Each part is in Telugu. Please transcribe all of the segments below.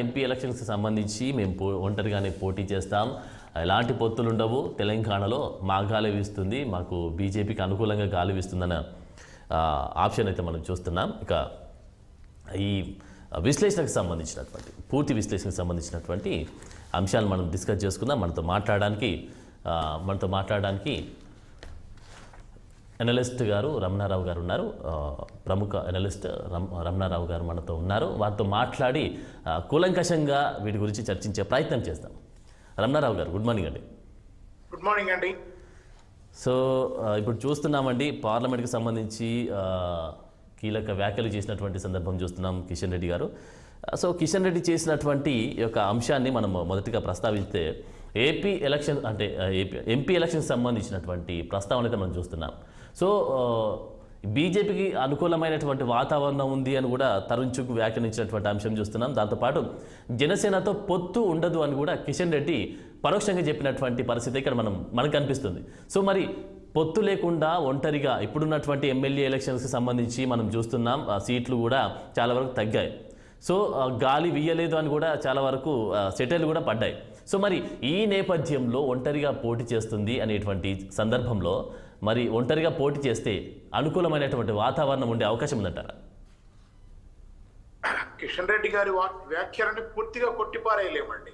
ఎంపీ ఎలక్షన్స్కి సంబంధించి మేము ఒంటరిగానే పోటీ చేస్తాం, ఎలాంటి పొత్తులు ఉండవు, తెలంగాణలో మా గాలి వీస్తుంది, మాకు బీజేపీకి అనుకూలంగా గాలి వీస్తుందన్న ఆప్షన్ అయితే మనం చూస్తున్నాం. ఇక ఈ విశ్లేషణకు సంబంధించినటువంటి పూర్తి విశ్లేషణకు సంబంధించినటువంటి అంశాలు మనం డిస్కస్ చేసుకుందాం. మనతో మాట్లాడడానికి ఎనలిస్ట్ గారు రమణారావు గారు ఉన్నారు. ప్రముఖ ఎనలిస్ట్ రమణారావు గారు మనతో ఉన్నారు. వారితో మాట్లాడి కూలంకషంగా వీటి గురించి చర్చించే ప్రయత్నం చేస్తాం. రమణారావు గారు, గుడ్ మార్నింగ్ అండి. గుడ్ మార్నింగ్ అండి. సో ఇప్పుడు చూస్తున్నామండి, పార్లమెంట్కి సంబంధించి కీలక వ్యాఖ్యలు చేసినటువంటి సందర్భం చూస్తున్నాం కిషన్ రెడ్డి గారు. సో కిషన్ రెడ్డి చేసినటువంటి యొక్క అంశాన్ని మనం మొదటిగా ప్రస్తావిస్తే ఎంపీ ఎలక్షన్ సంబంధించినటువంటి ప్రస్తావన అయితే మనం చూస్తున్నాం. సో బీజేపీకి అనుకూలమైనటువంటి వాతావరణం ఉంది అని కూడా తరుణ్ చుక్ వ్యాఖ్యానించినటువంటి అంశం చూస్తున్నాం. దాంతోపాటు జనసేనతో పొత్తు ఉండదు అని కూడా కిషన్ రెడ్డి పరోక్షంగా చెప్పినటువంటి పరిస్థితి ఇక్కడ మనకు కనిపిస్తుంది. సో మరి పొత్తు లేకుండా ఒంటరిగా ఇప్పుడున్నటువంటి ఎమ్మెల్యే ఎలక్షన్స్కి సంబంధించి మనం చూస్తున్నాం, సీట్లు కూడా చాలా వరకు తగ్గాయి. సో గాలి వీయలేదు అని కూడా చాలా వరకు సెటిల్ కూడా పడ్డాయి. సో మరి ఈ నేపథ్యంలో ఒంటరిగా పోటీ చేస్తుంది అనేటువంటి సందర్భంలో మరి ఒంటరిగా పోటీ చేస్తే అనుకూలమైనటువంటి వాతావరణం ఉండే అవకాశం ఉందంటారా? కిషన్ రెడ్డి గారి వ్యాఖ్యలని పూర్తిగా కొట్టిపారేయలేమండి.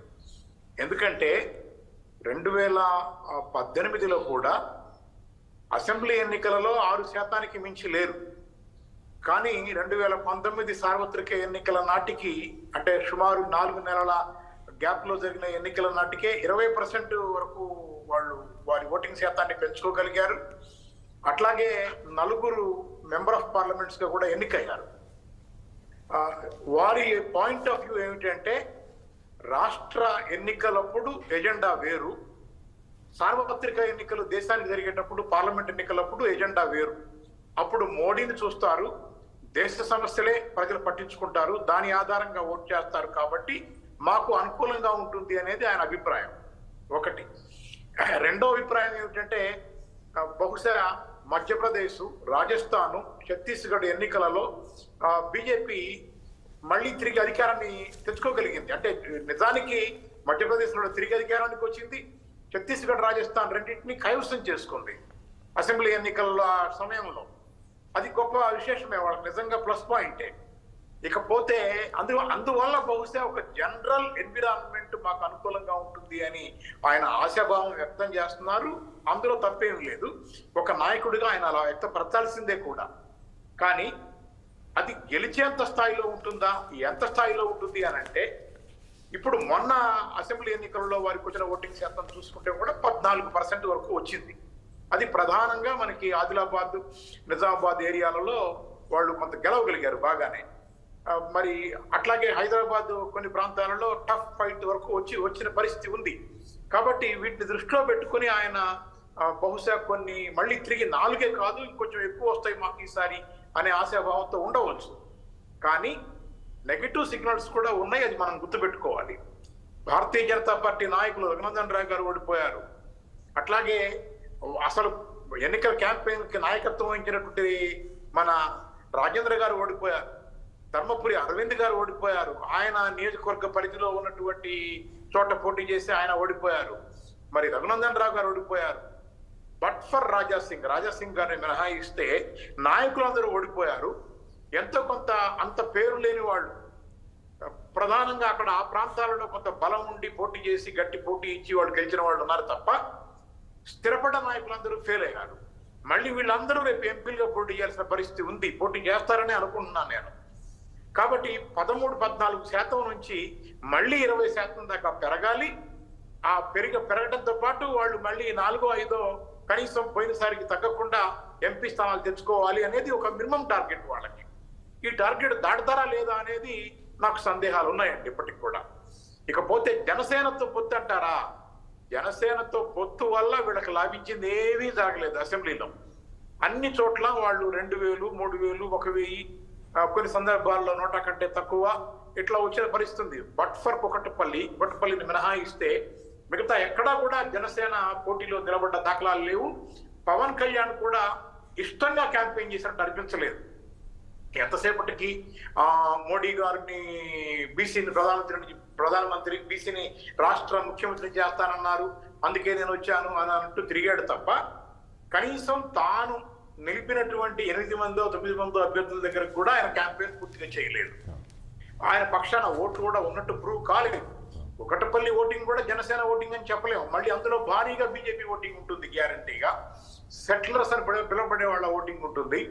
ఎందుకంటే 2018లో కూడా అసెంబ్లీ ఎన్నికలలో 6% మించి లేరు. కానీ 2019 సార్వత్రిక ఎన్నికల నాటికి, అంటే సుమారు 4 నెలల గ్యాప్లో జరిగిన ఎన్నికల నాటికే 20% వరకు వాళ్ళు వారి ఓటింగ్ శాతాన్ని పెంచుకోగలిగారు. అట్లాగే 4 మెంబర్ ఆఫ్ పార్లమెంట్స్గా కూడా ఎన్నికయ్యారు. వారి పాయింట్ ఆఫ్ వ్యూ ఏమిటంటే, రాష్ట్ర ఎన్నికలప్పుడు ఎజెండా వేరు, సార్వత్రిక ఎన్నికలు దేశానికి జరిగేటప్పుడు, పార్లమెంట్ ఎన్నికలప్పుడు ఎజెండా వేరు. అప్పుడు మోడీని చూస్తారు, దేశ సమస్యలే ప్రజలు పట్టించుకుంటారు, దాని ఆధారంగా ఓట్ చేస్తారు, కాబట్టి మాకు అనుకూలంగా ఉంటుంది అనేది ఆయన అభిప్రాయం. ఒకటి. రెండో అభిప్రాయం ఏమిటంటే, బహుశా మధ్యప్రదేశ్, రాజస్థాన్, ఛత్తీస్గఢ్ ఎన్నికలలో బీజేపీ మళ్ళీ తిరిగి అధికారాన్ని తెచ్చుకోగలిగింది. అంటే నిజానికి మధ్యప్రదేశ్లో తిరిగి అధికారానికి వచ్చింది, ఛత్తీస్గఢ్, రాజస్థాన్ రెండింటినీ కైవసం చేసుకుంది అసెంబ్లీ ఎన్నికల సమయంలో. అది గొప్ప విశేషమే, వాళ్ళకి నిజంగా ప్లస్ పాయింటే. ఇకపోతే అందువల్ల బహుశా ఒక జనరల్ ఎన్విరాన్మెంట్ మాకు అనుకూలంగా ఉంటుంది అని ఆయన ఆశాభావం వ్యక్తం చేస్తున్నారు. అందులో తప్పేం లేదు, ఒక నాయకుడిగా ఆయన అలా వ్యక్తపరచాల్సిందే కూడా. కానీ అది గెలిచేంత స్థాయిలో ఉంటుందా, ఎంత స్థాయిలో ఉంటుంది అని అంటే, ఇప్పుడు మొన్న అసెంబ్లీ ఎన్నికల్లో వారికి వచ్చిన ఓటింగ్ శాతం చూసుకుంటే కూడా 14% వరకు వచ్చింది. అది ప్రధానంగా మనకి ఆదిలాబాద్, నిజామాబాద్ ఏరియాలలో వాళ్ళు కొంత గెలవగలిగారు బాగానే. మరి అట్లాగే హైదరాబాద్ కొన్ని ప్రాంతాలలో టఫ్ ఫైట్ వరకు వచ్చిన పరిస్థితి ఉంది. కాబట్టి వీటిని దృష్టిలో పెట్టుకుని ఆయన బహుశా కొన్ని మళ్ళీ తిరిగి 4 కాదు ఇంకొంచెం ఎక్కువ వస్తాయి మాకు ఈసారి అనే ఆశాభావంతో ఉండవచ్చు. కానీ నెగటివ్ సిగ్నల్స్ కూడా ఉన్నాయి, అది మనం గుర్తుపెట్టుకోవాలి. భారతీయ జనతా పార్టీ నాయకులు రఘునందన్ రావు గారు ఓడిపోయారు. అట్లాగే అసలు ఎన్నికల క్యాంపెయిన్కి నాయకత్వం వహించినటువంటి మన రాజేంద్ర గారు ఓడిపోయారు, ధర్మపురి అరవింద్ గారు ఓడిపోయారు, ఆయన నియోజకవర్గ పరిధిలో ఉన్నటువంటి చోట పోటీ చేసి ఆయన ఓడిపోయారు. మరి రఘునందన్ రావు గారు ఓడిపోయారు. బట్ ఫర్ రాజాసింగ్ గారిని మినహాయిస్తే నాయకులందరూ ఓడిపోయారు. ఎంతో కొంత అంత పేరు లేని వాళ్ళు, ప్రధానంగా అక్కడ ఆ ప్రాంతాలలో కొంత బలం ఉండి పోటీ చేసి గట్టి పోటీ ఇచ్చి వాళ్ళు గెలిచిన వాళ్ళు ఉన్నారు తప్ప స్థిరపడ్డ నాయకులందరూ ఫెయిల్ అయ్యారు. మళ్ళీ వీళ్ళందరూ రేపు ఎంపీలుగా పోటీ చేయాల్సిన పరిస్థితి ఉంది, పోటీ చేస్తారని అనుకుంటున్నాను నేను. కాబట్టి 13-14% నుంచి మళ్ళీ 20% దాకా పెరగాలి. ఆ పెరగడంతో పాటు వాళ్ళు మళ్ళీ 4-5 కనీసం పోయినసారికి తగ్గకుండా ఎంపీ స్థానాలు తెచ్చుకోవాలి అనేది ఒక మినిమం టార్గెట్ వాళ్ళకి. ఈ టార్గెట్ దాటుతారా లేదా అనేది నాకు సందేహాలు ఉన్నాయండి ఇప్పటికి కూడా. ఇకపోతే జనసేనతో పొత్తు అంటారా, జనసేనతో పొత్తు వల్ల వీళ్ళకి లాభించింది ఏమీ జరగలేదు. అసెంబ్లీలో అన్ని చోట్ల వాళ్ళు 2000, 3000, 1000, కొన్ని సందర్భాల్లో 100 కంటే తక్కువ ఇట్లా వచ్చిన పరిస్థితి ఉంది. బట్ ఫర్ కొకటపల్లిని మినహాయిస్తే మిగతా ఎక్కడా కూడా జనసేన పోటీలో నిలబడ్డ దాఖలాలు లేవు. పవన్ కళ్యాణ్ కూడా ఇష్టంగా క్యాంపెయిన్ చేసినట్టు అనిపించలేదు. ఎంతసేపటికి మోడీ గారిని బీసీని ప్రధానమంత్రి బీసీని రాష్ట్ర ముఖ్యమంత్రి చేస్తానన్నారు, అందుకే నేను వచ్చాను అని అంటూ తిరిగాడు తప్ప కనీసం తాను నిలిపినటువంటి 8 మందో 9 మందో అభ్యర్థుల దగ్గర కూడా ఆయన క్యాంపెయిన్ పూర్తిగా చేయలేదు. ఆయన పక్షాన ఓట్లు కూడా ఉన్నట్టు ప్రూవ్ కాలేదు. ఒకటపల్లి ఓటింగ్ కూడా జనసేన ఓటింగ్ అని చెప్పలేము. మళ్ళీ అందులో భారీగా బీజేపీ ఓటింగ్ ఉంటుంది, గ్యారంటీగా సెటిలర్స్ అని పిలువబడే వాళ్ళ ఓటింగ్ ఉంటుంది.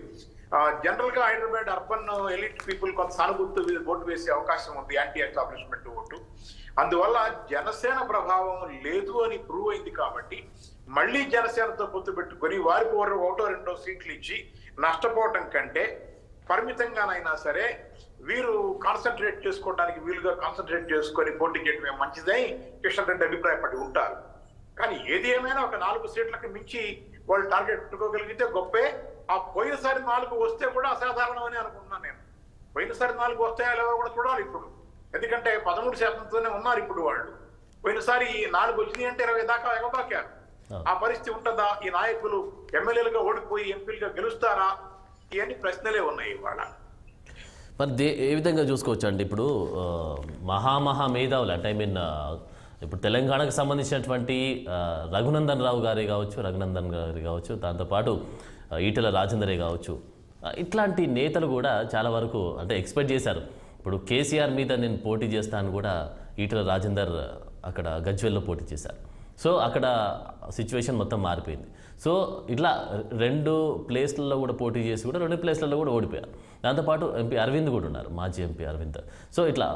జనరల్ గా హైదరాబాద్ అర్బన్ ఎలిట్ పీపుల్ కొంత సానుభూతి ఓటు వేసే అవకాశం ఉంది, యాంటీ ఎస్టాబ్లిష్మెంట్ ఓటు. అందువల్ల జనసేన ప్రభావం లేదు అని ప్రూవ్ అయింది కాబట్టి మళ్ళీ జనసేనతో పొత్తు పెట్టుకొని వారికి ఒకటో రెండో సీట్లు ఇచ్చి నష్టపోవటం కంటే పరిమితంగానైనా సరే వీరు కాన్సన్ట్రేట్ చేసుకోవడానికి వీలుగా కాన్సన్ట్రేట్ చేసుకొని పోటీ చేయడమే మంచిదని కిషన్ రెడ్డి అభిప్రాయపడి ఉంటారు. కానీ ఏది ఏమైనా ఒక 4 సీట్లకు మించి వాళ్ళు టార్గెట్ పెట్టుకోగలిగితే గొప్పే. ఆ పోయినసారి 4 వస్తే కూడా అసాధారణమని అనుకుంటున్నాను నేను. పోయినసారి 4 వస్తాయో లేవో కూడా చూడాలి ఇప్పుడు, ఎందుకంటే 13%తోనే ఉన్నారు ఇప్పుడు వాళ్ళు. పోయినసారి 4 వచ్చినాయి అంటే 20 దాకా ఎగబాకారు. ఆ పరిస్థితి ఉంటుందా? ఈ నాయకులు ఎమ్మెల్యేలుగా ఓడిపోయి ఎంపీలుగా గెలుస్తారా? ఇవన్నీ ప్రశ్నలే ఉన్నాయి ఇవాళ. మరి ఏ విధంగా చూసుకోవచ్చు అండి ఇప్పుడు మహా మేధావులు అంటే ఇప్పుడు తెలంగాణకు సంబంధించినటువంటి రఘునందన్ రావు గారే కావచ్చు, దాంతోపాటు ఈటెల రాజేందరే కావచ్చు, ఇట్లాంటి నేతలు కూడా చాలా వరకు అంటే ఎక్స్పెక్ట్ చేశారు. ఇప్పుడు కేసీఆర్ మీద నేను పోటీ చేస్తాను కూడా ఈటెల రాజేందర్ అక్కడ గజ్వేల్లో పోటీ చేశారు. సో అక్కడ సిచ్యువేషన్ మొత్తం మారిపోయింది. సో ఇట్లా 2 ప్లేస్లలో కూడా పోటీ చేసి కూడా 2 ప్లేస్లలో కూడా ఓడిపోయారు. దాంతోపాటు ఎంపీ అరవింద్ కూడా ఉన్నారు, మాజీ ఎంపీ అరవింద్. సో ఇట్లా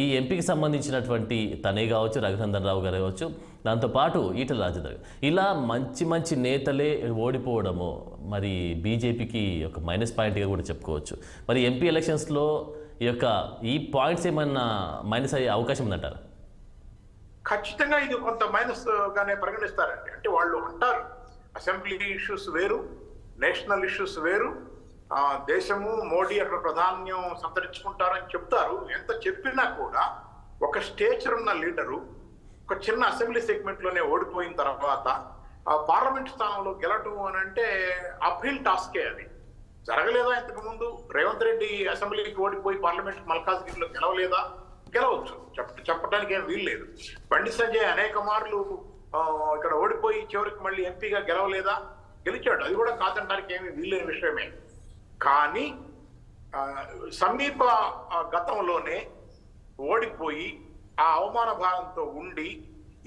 ఈ ఎంపీకి సంబంధించినటువంటి తనే కావచ్చు, రఘునందన్ రావు గారు కావచ్చు, దాంతోపాటు ఈటెల రాజేందర్, ఇలా మంచి నేతలే ఓడిపోవడము మరి బీజేపీకి ఒక మైనస్ పాయింట్గా కూడా చెప్పుకోవచ్చు. మరి ఎంపీ ఎలక్షన్స్లో ఈ పాయింట్స్ ఏమన్నా మైనస్ అయ్యే అవకాశం ఉందంటారా? ఖచ్చితంగా ఇది కొంత మైనస్ గానే పరిగణిస్తారండి. అంటే వాళ్ళు అంటారు అసెంబ్లీ ఇష్యూస్ వేరు, నేషనల్ ఇష్యూస్ వేరు, దేశము మోడీ అక్కడ ప్రాధాన్యం సంతరించుకుంటారని చెప్తారు. ఎంత చెప్పినా కూడా ఒక స్టేచర్ ఉన్న లీడరు ఒక చిన్న అసెంబ్లీ సెగ్మెంట్ లోనే ఓడిపోయిన తర్వాత పార్లమెంట్ స్థానంలో గెలవటం అని అంటే అప్హిల్ టాస్కే. అది జరగలేదా? ఇంతకు ముందు రేవంత్ రెడ్డి అసెంబ్లీకి ఓడిపోయి పార్లమెంట్ మల్కాజ్గిరిలో గెలవలేదా? గెలవచ్చు, చెప్పడానికి ఏం వీల్లేదు. బండి సంజయ్ అనేక మార్లు ఇక్కడ ఓడిపోయి చివరికి మళ్ళీ ఎంపీగా గెలవలేదా? గెలిచాడు, అది కూడా కాదంటానికి ఏమీ వీల్లేని విషయమే. కానీ సమీప గతంలోనే ఓడిపోయి ఆ అవమాన భారంతో ఉండి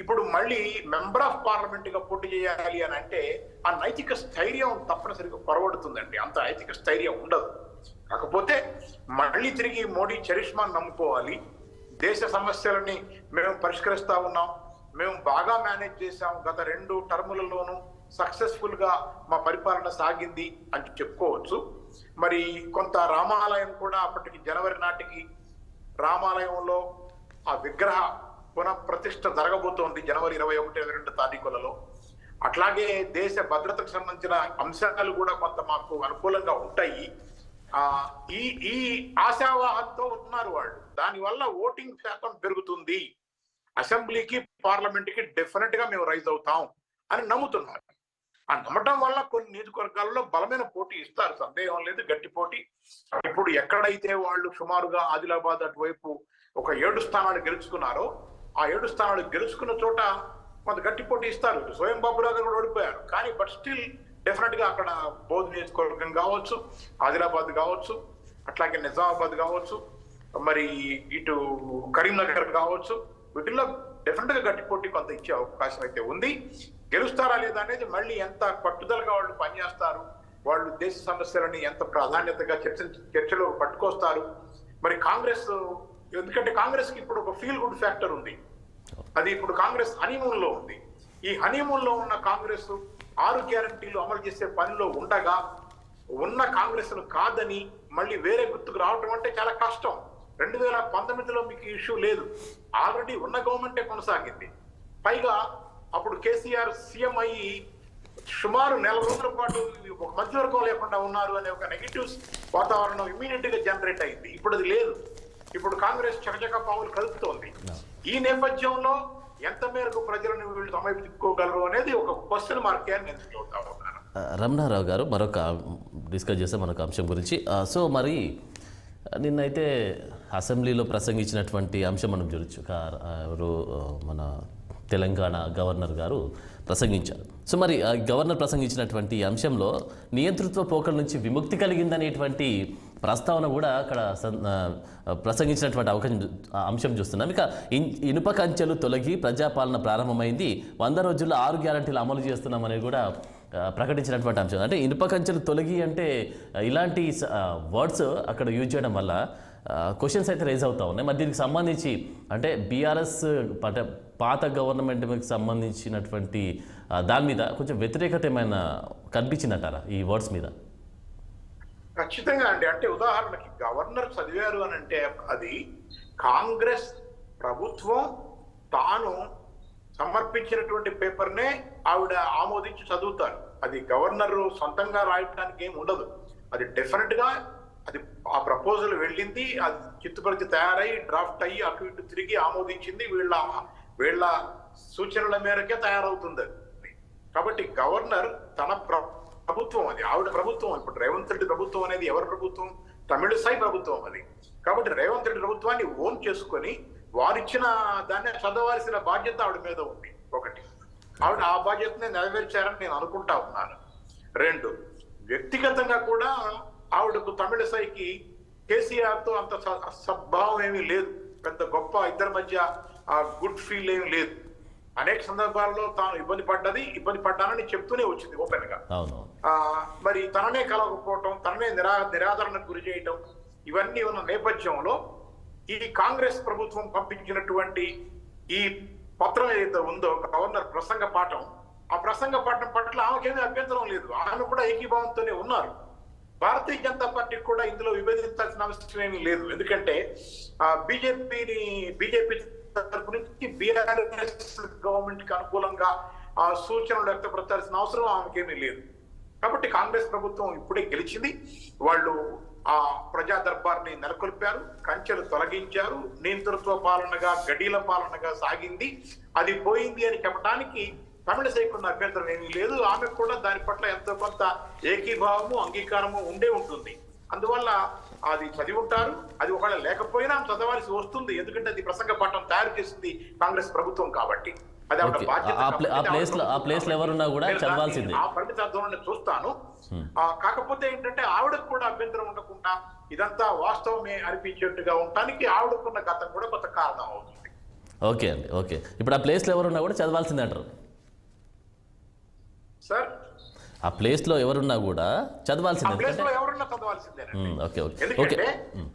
ఇప్పుడు మళ్ళీ మెంబర్ ఆఫ్ పార్లమెంట్ గా పోటీ చేయాలి అని అంటే ఆ నైతిక స్థైర్యం తప్పనిసరిగా పొరబడుతుందండి. అంత నైతిక స్థైర్యం ఉండదు. కాకపోతే మళ్ళీ తిరిగి మోడీ చరిష్మాను నమ్ముకోవాలి. దేశ సమస్యలని మేము పరిష్కరిస్తా ఉన్నాం, మేము బాగా మేనేజ్ చేశాం, గత 2 టర్ములలోనూ సక్సెస్ఫుల్ గా మా పరిపాలన సాగింది అని చెప్పుకోవచ్చు. మరి కొంత రామాలయం కూడా అప్పటికి జనవరి నాటికి రామాలయంలో ఆ విగ్రహ పునఃప్రతిష్ఠ జరగబోతోంది జనవరి 21, 22 తారీఖులలో. అట్లాగే దేశ భద్రతకు సంబంధించిన అంశాలు కూడా కొంత మాకు అనుకూలంగా ఉంటాయి. ఈ ఆశావాహంతో ఉన్నారు వాళ్ళు. దానివల్ల ఓటింగ్ శాతం పెరుగుతుంది, అసెంబ్లీకి పార్లమెంట్కి డెఫినెట్ గా మేము రైజ్ అవుతాం అని నమ్ముతున్నారు. ఆ నమ్మటం వల్ల కొన్ని నియోజకవర్గాల్లో బలమైన పోటీ ఇస్తారు, సందేహం లేదు, గట్టి పోటీ. ఇప్పుడు ఎక్కడైతే వాళ్ళు సుమారుగా ఆదిలాబాద్ అటువైపు ఒక 7 స్థానాలు గెలుచుకున్నారో ఆ 7 స్థానాలు గెలుచుకున్న చోట కొంత గట్టి పోటీ ఇస్తారు. స్వయం బాబురావు గారు కూడా ఓడిపోయారు, కానీ బట్ స్టిల్ డెఫినెట్ గా అక్కడ బౌద్ధ నియోజకవర్గం కావచ్చు, ఆదిలాబాద్ కావచ్చు, అట్లాగే నిజామాబాద్ కావచ్చు, మరి ఇటు కరీంనగర్ కావచ్చు, వీటిల్లో డెఫినెట్ గా గట్టి పోటీ కొంత ఇచ్చే అవకాశం అయితే ఉంది. గెలుస్తారా లేదా అనేది మళ్ళీ ఎంత పట్టుదలగా వాళ్ళు పనిచేస్తారు, వాళ్ళు దేశ సమస్యలని ఎంత ప్రాధాన్యతగా చర్చలో పట్టుకొస్తారు. మరి కాంగ్రెస్, ఎందుకంటే కాంగ్రెస్ కి ఇప్పుడు ఒక ఫీల్ గుడ్ ఫ్యాక్టర్ ఉంది. అది ఇప్పుడు కాంగ్రెస్ హనీమూన్ లో ఉంది. ఈ హనీమూన్ లో ఉన్న కాంగ్రెస్ 6 గ్యారంటీలు అమలు చేసే పనిలో ఉండగా ఉన్న కాంగ్రెస్ ను కాదని మళ్ళీ వేరే గుర్తుకు రావటం అంటే చాలా కష్టం. 2019లో మీకు ఇష్యూ లేదు, ఆల్రెడీ ఉన్న గవర్నమెంటే కొనసాగింది. పైగా అప్పుడు కేసీఆర్ సీఎం అయ్యి సుమారు 4 రోజుల పాటు ఒక మధ్యవర్గం లేకుండా ఉన్నారు అనే ఒక నెగిటివ్ వాతావరణం ఇమ్మీడియట్ గా జనరేట్ అయింది. ఇప్పుడు అది లేదు. ఇప్పుడు కాంగ్రెస్ చకచక పావులు కలుపుతోంది. ఈ నేపథ్యంలో ఎంత మేరకు ప్రజలను వీళ్ళు సమయం తిప్పుకోగలరు అనేది ఒక క్వశ్చన్ మార్కే అని నేను చెబుతా ఉన్నాను. రమణారావు గారు మరొక డిస్కస్ చేసే మరొక అంశం గురించి సో మరి నిన్నైతే అసెంబ్లీలో ప్రసంగించినటువంటి అంశం మనం చూడొచ్చు ఎవరు మన తెలంగాణ గవర్నర్ గారు ప్రసంగించారు. సో మరి గవర్నర్ ప్రసంగించినటువంటి అంశంలో నియంతృత్వ పోకల నుంచి విముక్తి కలిగిందనేటువంటి ప్రస్తావన కూడా అక్కడ ప్రసంగించినటువంటి అంశం చూస్తున్నాం. ఇక ఇనుప కంచెలు తొలగి ప్రజాపాలన ప్రారంభమైంది, 100 రోజుల్లో 6 గ్యారంటీలు అమలు చేస్తున్నాం అనేది కూడా ప్రకటించినటువంటి అంశం. అంటే ఇనుప కంచెలు తొలగి అంటే ఇలాంటి వర్డ్స్ అక్కడ యూజ్ చేయడం వల్ల క్వశ్చన్స్ అయితే రేజ్ అవుతా ఉన్నాయి. మరి దీనికి సంబంధించి అంటే బీఆర్ఎస్ అంటే పాత గవర్నమెంట్కి సంబంధించినటువంటి దాని మీద కొంచెం వ్యతిరేకత ఏమైనా కనిపించిందంటారా ఈ వర్డ్స్ మీద? ఖచ్చితంగా అండి. అంటే ఉదాహరణకి గవర్నర్ చదివారు అని అంటే అది కాంగ్రెస్ ప్రభుత్వం తాను సమర్పించినటువంటి పేపర్నే ఆవిడ ఆమోదించి చదువుతారు. అది గవర్నర్ సొంతంగా రాయడానికి ఏమి ఉండదు. అది డెఫినెట్ గా అది ఆ ప్రపోజల్ వెళ్ళింది, అది చిత్తుపరిచి తయారై డ్రాఫ్ట్ అయ్యి అటు ఇటు తిరిగి ఆమోదించింది, వీళ్ళ సూచనల మేరకే తయారవుతుంది. కాబట్టి గవర్నర్ తన ప్రభుత్వం, అది ఆవిడ ప్రభుత్వం. ఇప్పుడు రేవంత్ రెడ్డి ప్రభుత్వం అనేది ఎవరి ప్రభుత్వం? తమిళసై ప్రభుత్వం అది. కాబట్టి రేవంత్ రెడ్డి ప్రభుత్వాన్ని ఓన్ చేసుకొని వారిచ్చిన దాన్ని చదవాల్సిన బాధ్యత ఆవిడ మీద ఉంది. ఒకటి, ఆవిడ ఆ బాధ్యతని నెరవేర్చారని నేను అనుకుంటా ఉన్నాను. 2, వ్యక్తిగతంగా కూడా ఆవిడకు తమిళసైకి కేసీఆర్ తో అంత సద్భావం ఏమీ లేదు, పెద్ద గొప్ప ఇద్దరి మధ్య గుడ్ ఫీల్ ఏమీ లేదు. అనేక సందర్భాల్లో తాను ఇబ్బంది పడ్డానని చెప్తూనే వచ్చింది ఓపెన్ గా. మరి తననే కలవకపోవటం, తననే నిరాదరణకు గురి చేయటం, ఇవన్నీ ఉన్న నేపథ్యంలో ఈ కాంగ్రెస్ ప్రభుత్వం పంపించినటువంటి ఈ పత్రం ఏదైతే ఉందో గవర్నర్ ప్రసంగ పాఠం, ఆ ప్రసంగ పాఠం పట్ల ఆమెకేమీ అభ్యంతరం లేదు. ఆమె కూడా ఏకీభావంతోనే ఉన్నారు. భారతీయ జనతా పార్టీకి కూడా ఇందులో విభేదించాల్సిన అవసరం ఏమీ లేదు. ఎందుకంటే బీజేపీ తరపు నుంచి బీఆర్ఎస్ గవర్నమెంట్ కి అనుకూలంగా సూచనలు వ్యక్తపరచాల్సిన అవసరం ఆమెకేమీ లేదు. కాబట్టి కాంగ్రెస్ ప్రభుత్వం ఇప్పుడే గెలిచింది. వాళ్ళు ఆ ప్రజా దర్బార్ని నెలకొల్పారు, కంచెలు తొలగించారు, నియంతృత్వ పాలనగా గడీల పాలనగా సాగింది, అది పోయింది అని చెప్పడానికి తమిళసైకున్న అభ్యంతరం ఏమీ లేదు. ఆమెకు కూడా దాని పట్ల ఎంతో కొంత ఏకీభావము అంగీకారము ఉండే ఉంటుంది. అందువల్ల అది చదివి ఉంటారు. అది ఒకవేళ లేకపోయినా చదవాల్సి వస్తుంది, ఎందుకంటే అది ప్రసంగ పాఠం తయారు చేసింది కాంగ్రెస్ ప్రభుత్వం కాబట్టి. అది ఆవిడ బాధ్యత. ఆ పరిమిత అర్థంలో చూస్తాను. కాకపోతే ఏంటంటే ఆవిడకు కూడా అభ్యంతరం ఉండకుండా ఇదంతా వాస్తవమే అనిపించేట్టుగా ఉండటానికి ఆవిడకున్న గతం కూడా కొంత కారణం అవుతుంది. ఓకే అండి, ఓకే. ఇప్పుడు ఆ ప్లేస్లో ఎవరున్నా కూడా చదవాల్సిందే అంటారు సార్? ఆ ప్లేస్ లో ఎవరున్నా కూడా చదవాల్సిందే. ఎందుకంటే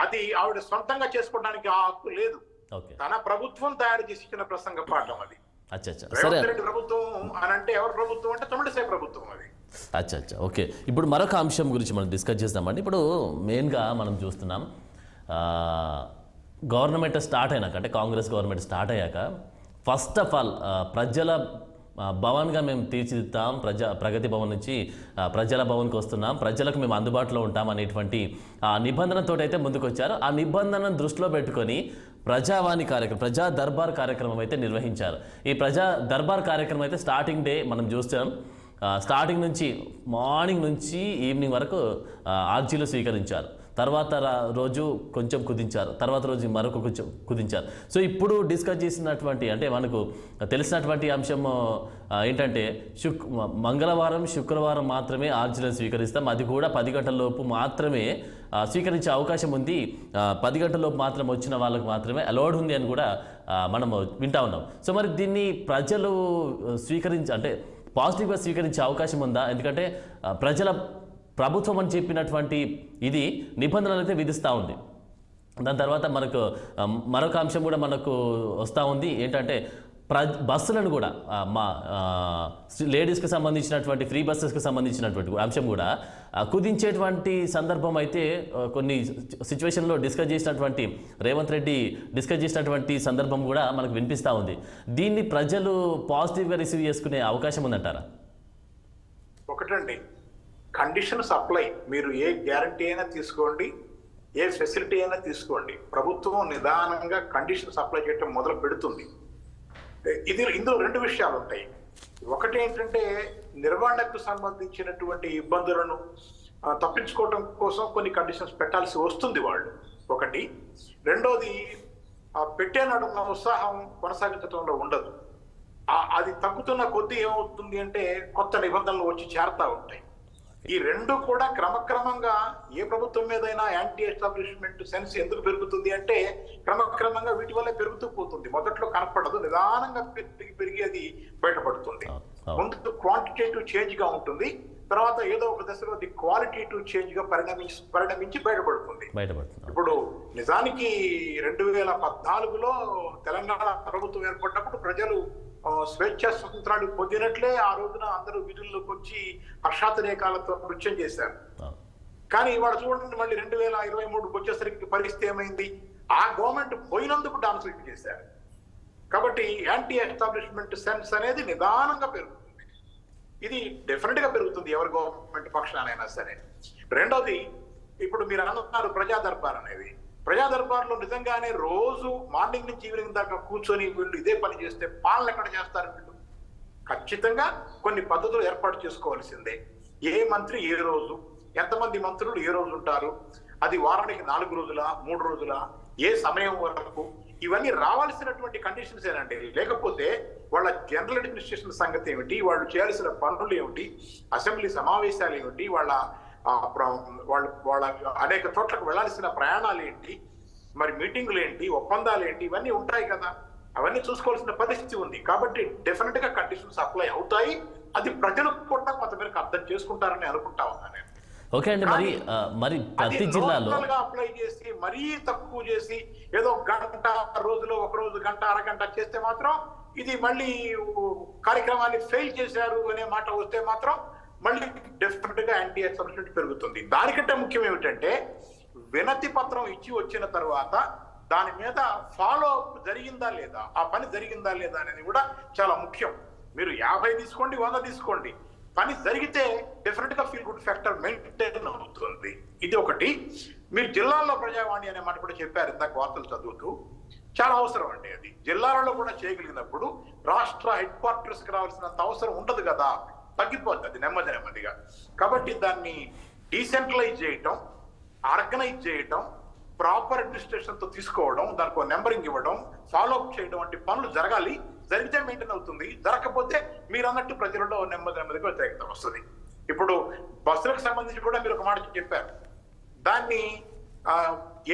అది ఆవిడ సొంతంగా చేసుకోవడానికి ఆ హక్కు లేదు. తన ప్రభుత్వం తయారు చేసి ఇచ్చిన ప్రసంగ పాఠం అది. రేవంత్ రెడ్డి ప్రభుత్వం అని అంటే ఎవరి ప్రభుత్వం అంటే తమిళసై ప్రభుత్వం అది. ఓకే. ఇప్పుడు మరొక అంశం గురించి మనం డిస్కస్ చేద్దామండి. ఇప్పుడు మెయిన్గా మనం చూస్తున్నాం గవర్నమెంట్ స్టార్ట్ అయినాక, అంటే కాంగ్రెస్ గవర్నమెంట్ స్టార్ట్ అయ్యాక ఫస్ట్ ఆఫ్ ఆల్ ప్రజల భవన్గా మేము తీర్చిదిద్దాం, ప్రగతి భవన్ నుంచి ప్రజల భవన్కి వస్తున్నాం, ప్రజలకు మేము అందుబాటులో ఉంటాం అనేటువంటి నిబంధనతో అయితే ముందుకు వచ్చారు. ఆ నిబంధనను దృష్టిలో పెట్టుకొని ప్రజావాణి కార్యక్రమం, ప్రజా దర్బార్ కార్యక్రమం అయితే నిర్వహించారు. ఈ ప్రజా దర్బార్ కార్యక్రమం అయితే స్టార్టింగ్ డే మనం చూస్తాం. స్టార్టింగ్ నుంచి మార్నింగ్ నుంచి ఈవినింగ్ వరకు ఆర్జీలు స్వీకరించారు. తర్వాత రోజు కొంచెం కుదించారు, తర్వాత రోజు మరొక కొంచెం కుదించారు. సో ఇప్పుడు డిస్కస్ చేసినటువంటి, అంటే మనకు తెలిసినటువంటి అంశం ఏంటంటే మంగళవారం శుక్రవారం మాత్రమే ఆర్జీలను స్వీకరిస్తాం, అది కూడా 10 గంటల లోపు మాత్రమే స్వీకరించే అవకాశం ఉంది, 10 గంటల లోపు మాత్రం వచ్చిన వాళ్ళకు మాత్రమే అలౌడ్ ఉంది అని కూడా మనము వింటా ఉన్నాం. సో మరి దీన్ని ప్రజలు అంటే పాజిటివ్గా స్వీకరించే అవకాశం ఉందా? ఎందుకంటే ప్రభుత్వం అని చెప్పినటువంటి ఇది నిబంధనలు అయితే విధిస్తూ ఉంది. దాని తర్వాత మనకు మరొక అంశం కూడా మనకు వస్తూ ఉంది. ఏంటంటే బస్సులను కూడా మా లేడీస్కి సంబంధించినటువంటి ఫ్రీ బస్సెస్కి సంబంధించినటువంటి అంశం కూడా కుదించేటువంటి సందర్భం అయితే కొన్ని సిచ్యువేషన్లో రేవంత్ రెడ్డి డిస్కస్ చేసినటువంటి సందర్భం కూడా మనకు వినిపిస్తూ ఉంది. దీన్ని ప్రజలు పాజిటివ్గా రిసీవ్ చేసుకునే అవకాశం ఉందంటారా? ఒకటండి, కండిషన్స్ అప్లై. మీరు ఏ గ్యారంటీ అయినా తీసుకోండి, ఏ ఫెసిలిటీ అయినా తీసుకోండి, ప్రభుత్వం నిదానంగా కండిషన్స్ అప్లై చేయడం మొదలు పెడుతుంది. ఇందులో 2 విషయాలు ఉంటాయి. ఒకటి ఏంటంటే నిర్వహణకు సంబంధించినటువంటి ఇబ్బందులను తప్పించుకోవడం కోసం కొన్ని కండిషన్స్ పెట్టాల్సి వస్తుంది వాళ్ళు. ఒకటి. రెండోది పెట్టే నడుమ ఉత్సాహం కొనసాగించడంలో ఉండదు. అది తగ్గుతున్న కొద్దీ ఏమవుతుంది అంటే కొత్త నిబంధనలు వచ్చి చేరుతా ఉంటాయి. ఈ రెండు కూడా క్రమక్రమంగా ఏ ప్రభుత్వం మీదైనా యాంటీ ఎస్టాబ్లిష్మెంట్ సెన్స్ ఎందుకు పెరుగుతుంది అంటే క్రమక్రమంగా వీటి వల్ల పెరుగుతూ పోతుంది. మొదట్లో కనపడదు, నిదానంగా పెరిగి అది బయటపడుతుంది. ముందు క్వాంటిటేటివ్ చేంజ్ గా ఉంటుంది, తర్వాత ఏదో ఒక దశలో అది క్వాలిటేటివ్ చేంజ్ గా పరిణమించి బయటపడుతుంది. ఇప్పుడు నిజానికి 2014లో తెలంగాణ ప్రభుత్వం ఏర్పడినప్పుడు ప్రజలు స్వేచ్ఛ స్వతంత్రాలు పొందినట్లే ఆ రోజున అందరూ వీధుల్లోకి వచ్చి హర్షాతిరేకాలతో నృత్యం చేశారు. కానీ ఇవాళ చూడండి, మళ్ళీ 2023 వచ్చేసరికి పరిస్థితి ఏమైంది? ఆ గవర్నమెంట్ పోయినందుకు డాన్సులు చేశారు. కాబట్టి యాంటీ ఎస్టాబ్లిష్మెంట్ సెన్స్ అనేది నిదానంగా పెరుగుతుంది. ఇది డెఫినెట్ గా పెరుగుతుంది ఎవరి గవర్నమెంట్ పక్షానైనా సరే. రెండోది, ఇప్పుడు మీరు అన్నారు ప్రజా దర్బార్ అనేది. ప్రజా దర్బార్లో నిజంగానే రోజు మార్నింగ్ నుంచి ఈవినింగ్ దాకా కూర్చొని వీళ్ళు ఇదే పని చేస్తే పాలన ఎక్కడ చేస్తారు వీళ్ళు? ఖచ్చితంగా కొన్ని పద్ధతులు ఏర్పాటు చేసుకోవాల్సిందే. ఏ మంత్రి ఏ రోజు, ఎంతమంది మంత్రులు ఏ రోజు ఉంటారు, అది వారానికి 4 రోజుల 3 రోజుల, ఏ సమయం వరకు, ఇవన్నీ రావాల్సినటువంటి కండిషన్స్ ఏనండి. లేకపోతే వాళ్ళ జనరల్ అడ్మినిస్ట్రేషన్ సంగతి ఏమిటి, వాళ్ళు చేయాల్సిన పనులు ఏమిటి, అసెంబ్లీ సమావేశాలు ఏమిటి, వాళ్ళ అనేక చోట్లకు వెళ్లాల్సిన ప్రయాణాలు ఏంటి, మరి మీటింగులు ఏంటి, ఒప్పందాలు ఏంటి, ఇవన్నీ ఉంటాయి కదా. అవన్నీ చూసుకోవాల్సిన పరిస్థితి ఉంది. కాబట్టి డెఫినెట్ గా కండిషన్స్ అప్లై అవుతాయి. అది ప్రజలు కూడా కొంతమేరకు అర్థం చేసుకుంటారని అనుకుంటా ఉన్నాను నేను. ఓకే అండి. మరి ప్రతి జిల్లాలో అప్లై చేసి మరీ తక్కువ చేసి ఏదో గంట రోజులో ఒక రోజు గంట అరగంట చేస్తే మాత్రం ఇది మళ్ళీ కార్యక్రమాన్ని ఫెయిల్ చేశారు అనే మాట వస్తే మాత్రం మళ్ళీ డెఫినెట్ గా యాంటీ ఎస్టాబ్లిష్మెంట్ పెరుగుతుంది. దానికంటే ముఖ్యం ఏమిటంటే వినతి పత్రం ఇచ్చి వచ్చిన తర్వాత దాని మీద ఫాలో అప్ జరిగిందా లేదా, ఆ పని జరిగిందా లేదా అనేది కూడా చాలా ముఖ్యం. మీరు 50 తీసుకోండి, 100 తీసుకోండి, పని జరిగితే డెఫినెట్ గా ఫీల్ గుడ్ ఫ్యాక్టర్ మెయింటైన్ అవుతుంది. ఇది ఒకటి. మీరు జిల్లాల్లో ప్రజావాణి అనే మాట కూడా చెప్పారు ఇందాక వార్తలు చదువుతూ. చాలా అవసరం అండి అది. జిల్లాలలో కూడా చేయగలిగినప్పుడు రాష్ట్ర హెడ్ క్వార్టర్స్ కి రావాల్సినంత అవసరం ఉండదు కదా, తగ్గిపోద్ది అది నెమ్మదిగా. కాబట్టి దాన్ని డీసెంట్రలైజ్ చేయటం, ఆర్గనైజ్ చేయటం, ప్రాపర్ అడ్మినిస్ట్రేషన్ తో తీసుకోవడం, దానికి నెంబరింగ్ ఇవ్వడం, ఫాలో అప్ చేయడం వంటి పనులు జరగాలి. జరిగితే మెయింటైన్ అవుతుంది. జరగకపోతే మీరు అన్నట్టు ప్రజలలో నెమ్మదిగా వ్యతిరేకత వస్తుంది. ఇప్పుడు బస్సులకు సంబంధించి కూడా మీరు ఒక మాట చెప్పారు. దాన్ని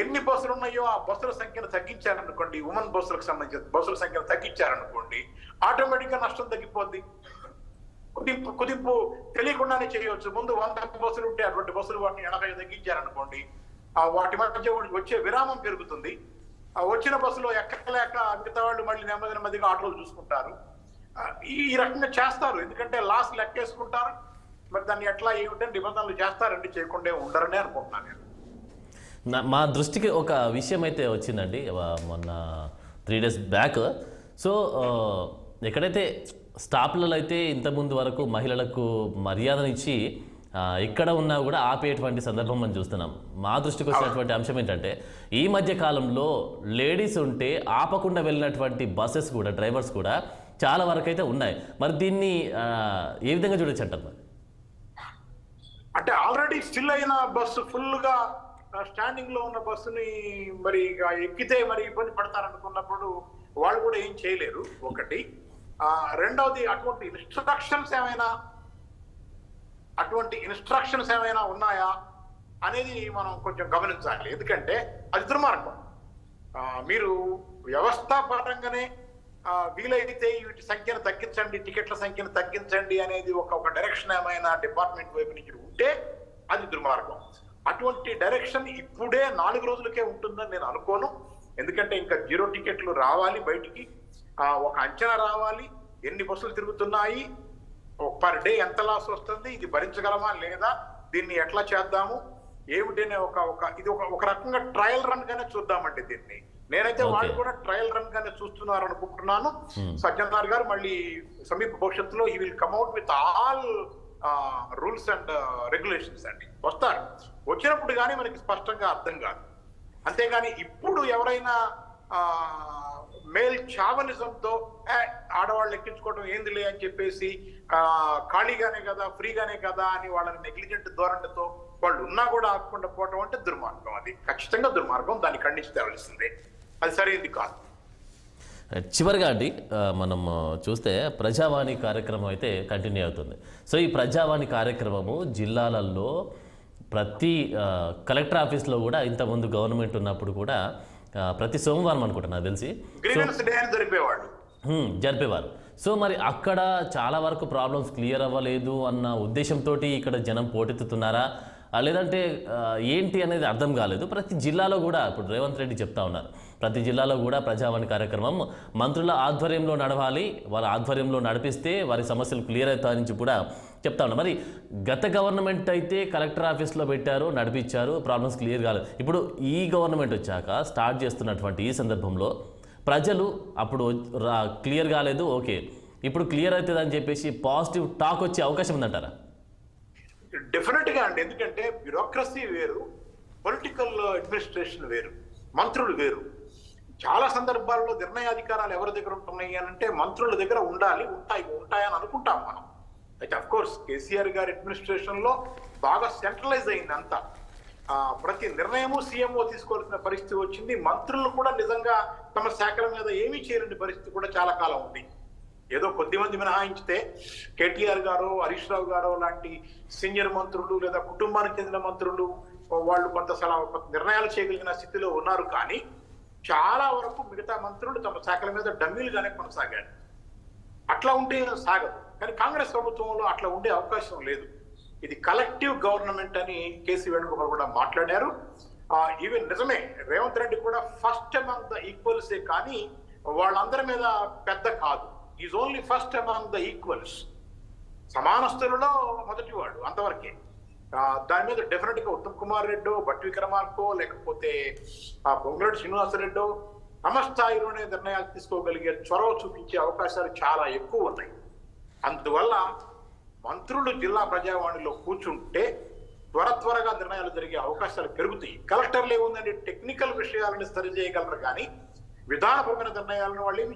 ఎన్ని బస్సులు ఉన్నాయో ఆ బస్సుల సంఖ్యను తగ్గించారనుకోండి, ఉమెన్ బస్సులకు సంబంధించిన బస్సుల సంఖ్యను తగ్గించారనుకోండి, ఆటోమేటిక్ గా నష్టం తగ్గిపోద్ది. కుదింపు తెలియకుండానే చేయవచ్చు. ముందు 100 బస్సులు ఉంటే అటువంటి బస్సులు వాటిని 80 తగ్గించారనుకోండి, వాటి మధ్య వచ్చే విరామం పెరుగుతుంది. వచ్చిన బస్సులో ఎక్కలేక మిగతా వాళ్ళు మళ్ళీ నెమ్మదిగా ఆటోలు చూసుకుంటారు. ఈ రకంగా చేస్తారు, ఎందుకంటే లాస్ లెక్కేసుకుంటారు. మరి దాన్ని ఎట్లా ఏమిటని నిబంధనలు చేస్తారండి, చేయకుండా ఉండరనే అనుకుంటున్నాను నేను. మా దృష్టికి ఒక విషయం అయితే వచ్చిందండి మొన్న 3 days బ్యాక్. సో ఎక్కడైతే స్టాప్లలో అయితే ఇంతకుముందు వరకు మహిళలకు మర్యాదనిచ్చి ఎక్కడ ఉన్నా కూడా ఆపేటువంటి సందర్భం మనం చూస్తున్నాం. మా దృష్టికి వచ్చినటువంటి అంశం ఏంటంటే ఈ మధ్య కాలంలో లేడీస్ ఉంటే ఆపకుండా వెళ్ళినటువంటి బస్సెస్ కూడా, డ్రైవర్స్ కూడా చాలా వరకు అయితే ఉన్నాయి. మరి దీన్ని ఏ విధంగా చూడొచ్చు అంటారు? మరి అంటే ఆల్రెడీ ఫిల్ అయిన బస్సు, ఫుల్ గా స్టాండింగ్ లో ఉన్న బస్సుని మరి ఎక్కితే మరి ఇబ్బంది పడతారనుకున్నప్పుడు వాళ్ళు కూడా ఏం చేయలేరు. ఒకటి. రెండవది, అటువంటి ఇన్స్ట్రక్షన్స్ ఏమైనా ఉన్నాయా అనేది మనం కొంచెం గమనించాలి. ఎందుకంటే అది దుర్మార్గం. మీరు వ్యవస్థాపరంగానే వీలైతే వీటి సంఖ్యను తగ్గించండి, టికెట్ల సంఖ్యను తగ్గించండి అనేది ఒక డైరెక్షన్ ఏమైనా డిపార్ట్మెంట్ వైపు నుంచి ఉంటే అది దుర్మార్గం. అటువంటి డైరెక్షన్ ఇప్పుడే 4 రోజులకే ఉంటుందని నేను అనుకోను. ఎందుకంటే ఇంకా 0 టికెట్లు రావాలి బయటికి, ఒక అంచనా రావాలి, ఎన్ని బస్సులు తిరుగుతున్నాయి, పర్ డే ఎంత లాస్ వస్తుంది, ఇది భరించగలమా లేదా, దీన్ని ఎట్లా చేద్దాము ఏమిటనే ఇది ఒక రకంగా ట్రయల్ రన్ గానే చూద్దామండి దీన్ని. నేనైతే వాళ్ళు కూడా ట్రయల్ రన్ గానే చూస్తున్నారు అనుకుంటున్నాను. సజ్జనార్ గారు మళ్ళీ సమీప భవిష్యత్తులో ఈ will come at with all rules and regulations అండి. వస్తారు, వచ్చినప్పుడు కానీ మనకి స్పష్టంగా అర్థం కాదు. అంతేగాని ఇప్పుడు ఎవరైనా మేల్ చావనిజంతో ఆడవాళ్ళు ఎక్కించుకోవడం ఏందిలే అని చెప్పేసి ఖాళీగానే కదా, ఫ్రీగానే కదా అని వాళ్ళని నెగ్లిజెంట్ ధోరణితో వాళ్ళు ఉన్నా కూడా ఆకుండా పోవటం అంటే దుర్మార్గం. అది ఖచ్చితంగా దుర్మార్గం, దాన్ని ఖండించి తేవలసిందే, అది సరైనది కాదు. చివరిగా అండి మనం చూస్తే ప్రజావాణి కార్యక్రమం అయితే కంటిన్యూ అవుతుంది. సో ఈ ప్రజావాణి కార్యక్రమము జిల్లాలలో ప్రతి కలెక్టర్ ఆఫీస్లో కూడా ఇంతకుముందు గవర్నమెంట్ ఉన్నప్పుడు కూడా ప్రతి సోమవారం అనుకుంటా నాకు తెలిసి జరిపేవారు. సో మరి అక్కడ చాలా వరకు ప్రాబ్లమ్స్ క్లియర్ అవ్వలేదు అన్న ఉద్దేశంతో ఇక్కడ జనం పోటెత్తుతున్నారా, లేదంటే ఏంటి అనేది అర్థం కాలేదు. ప్రతి జిల్లాలో కూడా ఇప్పుడు రేవంత్ రెడ్డి చెప్తా ఉన్నారు, ప్రతి జిల్లాలో కూడా ప్రజావాణి కార్యక్రమం మంత్రుల ఆధ్వర్యంలో నడవాలి, వాళ్ళ ఆధ్వర్యంలో నడిపిస్తే వారి సమస్యలు క్లియర్ అవుతాయని కూడా చెప్తా ఉన్నారు. మరి గత గవర్నమెంట్ అయితే కలెక్టర్ ఆఫీస్లో పెట్టారు, నడిపించారు, ప్రాబ్లమ్స్ క్లియర్ కాలేదు. ఇప్పుడు ఈ గవర్నమెంట్ వచ్చాక స్టార్ట్ చేస్తున్నటువంటి ఈ సందర్భంలో ప్రజలు అప్పుడు క్లియర్ కాలేదు, ఓకే ఇప్పుడు క్లియర్ అవుతుంది అని చెప్పేసి పాజిటివ్ టాక్ వచ్చే అవకాశం ఉందంటారా? డెఫినెట్ గా అండి, ఎందుకంటే బ్యూరోక్రసీ వేరు, పొలిటికల్ అడ్మినిస్ట్రేషన్ వేరు, మంత్రులు వేరు. చాలా సందర్భాల్లో నిర్ణయాధికారాలు ఎవరి దగ్గర ఉంటున్నాయి అని అంటే మంత్రుల దగ్గర ఉంటాయని అనుకుంటాం మనం. అయితే అఫ్ కోర్స్ కేసీఆర్ గారి అడ్మినిస్ట్రేషన్ లో బాగా సెంట్రలైజ్ అయింది అంతా. ప్రతి నిర్ణయము సీఎంఓ తీసుకోవాల్సిన పరిస్థితి వచ్చింది. మంత్రులు కూడా నిజంగా తమ శాఖల మీద ఏమీ చేయలేని పరిస్థితి కూడా చాలా కాలం ఉంది. ఏదో కొద్దిమంది మినహాయించితే కేటీఆర్ గారు, హరీష్ రావు గారు లాంటి సీనియర్ మంత్రులు లేదా కుటుంబానికి చెందిన మంత్రులు వాళ్ళు కొంత నిర్ణయాలు చేయగలిగిన స్థితిలో ఉన్నారు. కానీ చాలా వరకు మిగతా మంత్రులు తమ శాఖల మీద డమ్మీలుగానే కొనసాగారు. అట్లా ఉంటే సాగదు. కానీ కాంగ్రెస్ ప్రభుత్వంలో అట్లా ఉండే అవకాశం లేదు. ఇది కలెక్టివ్ గవర్నమెంట్ అని కేసీ వేణుగోపాల్ కూడా మాట్లాడారు. ఈవెన్ నిజమే, రేవంత్ రెడ్డి కూడా ఫస్ట్ అమంగ్ ద ఈక్వల్సే, కానీ వాళ్ళందరి మీద పెద్ద కాదు. Is only first among the equals, సమానస్తులలో మొదటివాడు అంతవరకే. దాని మీద డెఫినెట్ గా ఉత్తమ్ కుమార్ రెడ్డో, భట్టి విక్రమార్కో, లేకపోతే పొంగులేటి శ్రీనివాసరెడ్డో తమ స్థాయిలోనే నిర్ణయాలు తీసుకోగలిగే చొరవ చూపించే అవకాశాలు చాలా ఎక్కువ ఉన్నాయి. అందువల్ల మంత్రులు జిల్లా ప్రజావాణిలో కూర్చుంటే త్వరగా నిర్ణయాలు జరిగే అవకాశాలు పెరుగుతాయి. కలెక్టర్లు ఏముందండి, టెక్నికల్ విషయాలను సరి చేయగలరు, కానీ విధానపరమైన నిర్ణయాలను వాళ్ళు